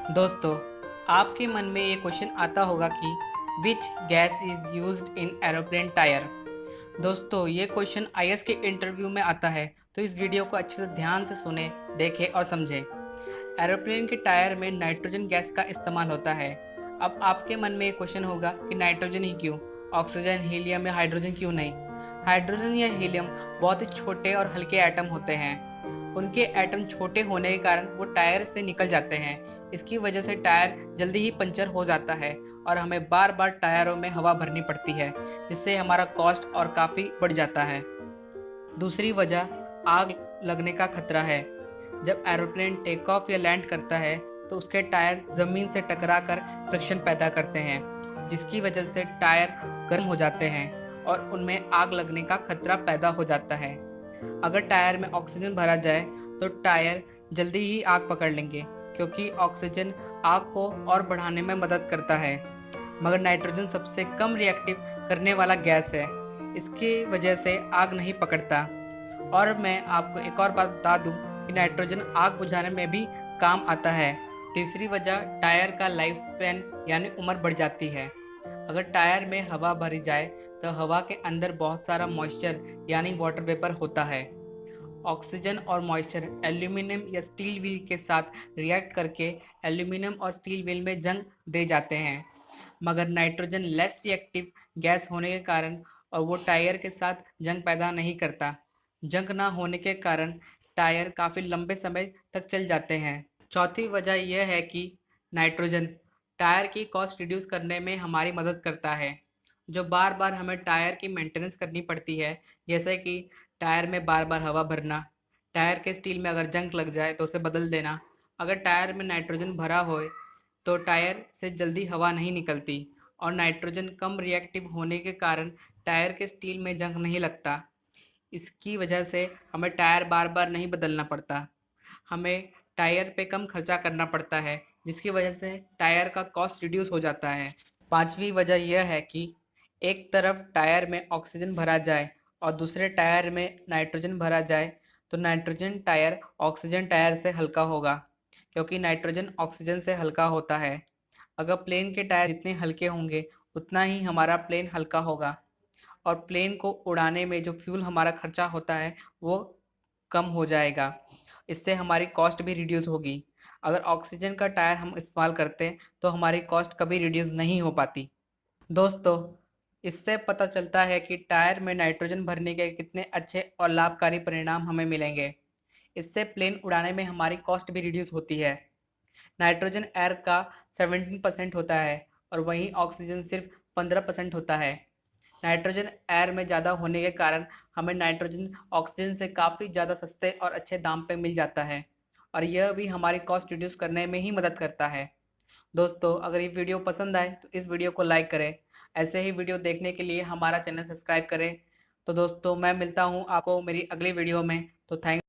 दोस्तों, आपके मन में ये क्वेश्चन आता होगा कि which gas is used in aeroplane tyre. दोस्तों, ये क्वेश्चन आईएएस के इंटरव्यू में आता है, तो इस वीडियो को अच्छे से ध्यान से सुने, देखें और समझें। एरोप्लेन के टायर में नाइट्रोजन गैस का इस्तेमाल होता है। अब आपके मन में ये क्वेश्चन होगा कि नाइट्रोजन ही क्यों, ऑक्सीजन, हीलियम या हाइड्रोजन क्यों नहीं। हाइड्रोजन या हीलियम बहुत ही छोटे और हल्के एटम होते हैं। उनके एटम छोटे होने के कारण वो टायर से निकल जाते हैं। इसकी वजह से टायर जल्दी ही पंचर हो जाता है और हमें बार बार टायरों में हवा भरनी पड़ती है, जिससे हमारा कॉस्ट और काफ़ी बढ़ जाता है। दूसरी वजह आग लगने का खतरा है। जब एरोप्लेन टेक ऑफ या लैंड करता है तो उसके टायर ज़मीन से टकराकर फ्रिक्शन पैदा करते हैं, जिसकी वजह से टायर गर्म हो जाते हैं और उनमें आग लगने का खतरा पैदा हो जाता है। अगर टायर में ऑक्सीजन भरा जाए तो टायर जल्दी ही आग पकड़ लेंगे, क्योंकि ऑक्सीजन आग को और बढ़ाने में मदद करता है। मगर नाइट्रोजन सबसे कम रिएक्टिव करने वाला गैस है, इसकी वजह से आग नहीं पकड़ता। और मैं आपको एक और बात बता दूं कि नाइट्रोजन आग बुझाने में भी काम आता है। तीसरी वजह टायर का लाइफ स्पैन यानी उम्र बढ़ जाती है। अगर टायर में हवा भरी जाए तो हवा के अंदर बहुत सारा मॉइस्चर यानी वाटर वेपर होता है। ऑक्सीजन और मॉइस्चर एल्यूमिनियम या स्टील व्हील के साथ रिएक्ट करके एल्यूमिनियम और स्टील व्हील में जंग दे जाते हैं। मगर नाइट्रोजन लेस रिएक्टिव गैस होने के कारण और वो टायर के साथ जंग पैदा नहीं करता। जंग ना होने के कारण टायर काफ़ी लंबे समय तक चल जाते हैं। चौथी वजह यह है कि नाइट्रोजन टायर की कॉस्ट रिड्यूस करने में हमारी मदद करता है। जो बार बार हमें टायर की मेंटेनेंस करनी पड़ती है, जैसे कि टायर में बार बार हवा भरना, टायर के स्टील में अगर जंग लग जाए तो उसे बदल देना। अगर टायर में नाइट्रोजन भरा होए तो टायर से जल्दी हवा नहीं निकलती और नाइट्रोजन कम रिएक्टिव होने के कारण टायर के स्टील में जंग नहीं लगता। इसकी वजह से हमें टायर बार बार नहीं बदलना पड़ता। हमें टायर पे कम खर्चा करना पड़ता है, जिसकी वजह से टायर का कॉस्ट रिड्यूस हो जाता है। पांचवी वजह यह है कि एक तरफ टायर में ऑक्सीजन भरा जाए और दूसरे टायर में नाइट्रोजन भरा जाए तो नाइट्रोजन टायर ऑक्सीजन टायर से हल्का होगा, क्योंकि नाइट्रोजन ऑक्सीजन से हल्का होता है। अगर प्लेन के टायर जितने हल्के होंगे उतना ही हमारा प्लेन हल्का होगा और प्लेन को उड़ाने में जो फ्यूल हमारा खर्चा होता है वो कम हो जाएगा। इससे हमारी कॉस्ट भी रिड्यूस होगी। अगर ऑक्सीजन का टायर हम इस्तेमाल करते हैं तो हमारी कॉस्ट कभी रिड्यूस नहीं हो पाती। दोस्तों, इससे पता चलता है कि टायर में नाइट्रोजन भरने के कितने अच्छे और लाभकारी परिणाम हमें मिलेंगे। इससे प्लेन उड़ाने में हमारी कॉस्ट भी रिड्यूस होती है। नाइट्रोजन एयर का 17% होता है और वहीं ऑक्सीजन सिर्फ 15% होता है। नाइट्रोजन एयर में ज़्यादा होने के कारण हमें नाइट्रोजन ऑक्सीजन से काफ़ी ज़्यादा सस्ते और अच्छे दाम पे मिल जाता है और यह भी हमारी कॉस्ट रिड्यूस करने में ही मदद करता है। दोस्तों, अगर ये वीडियो पसंद आए तो इस वीडियो को लाइक करें। ऐसे ही वीडियो देखने के लिए हमारा चैनल सब्सक्राइब करें। तो दोस्तों, मैं मिलता हूँ आपको मेरी अगली वीडियो में। तो थैंक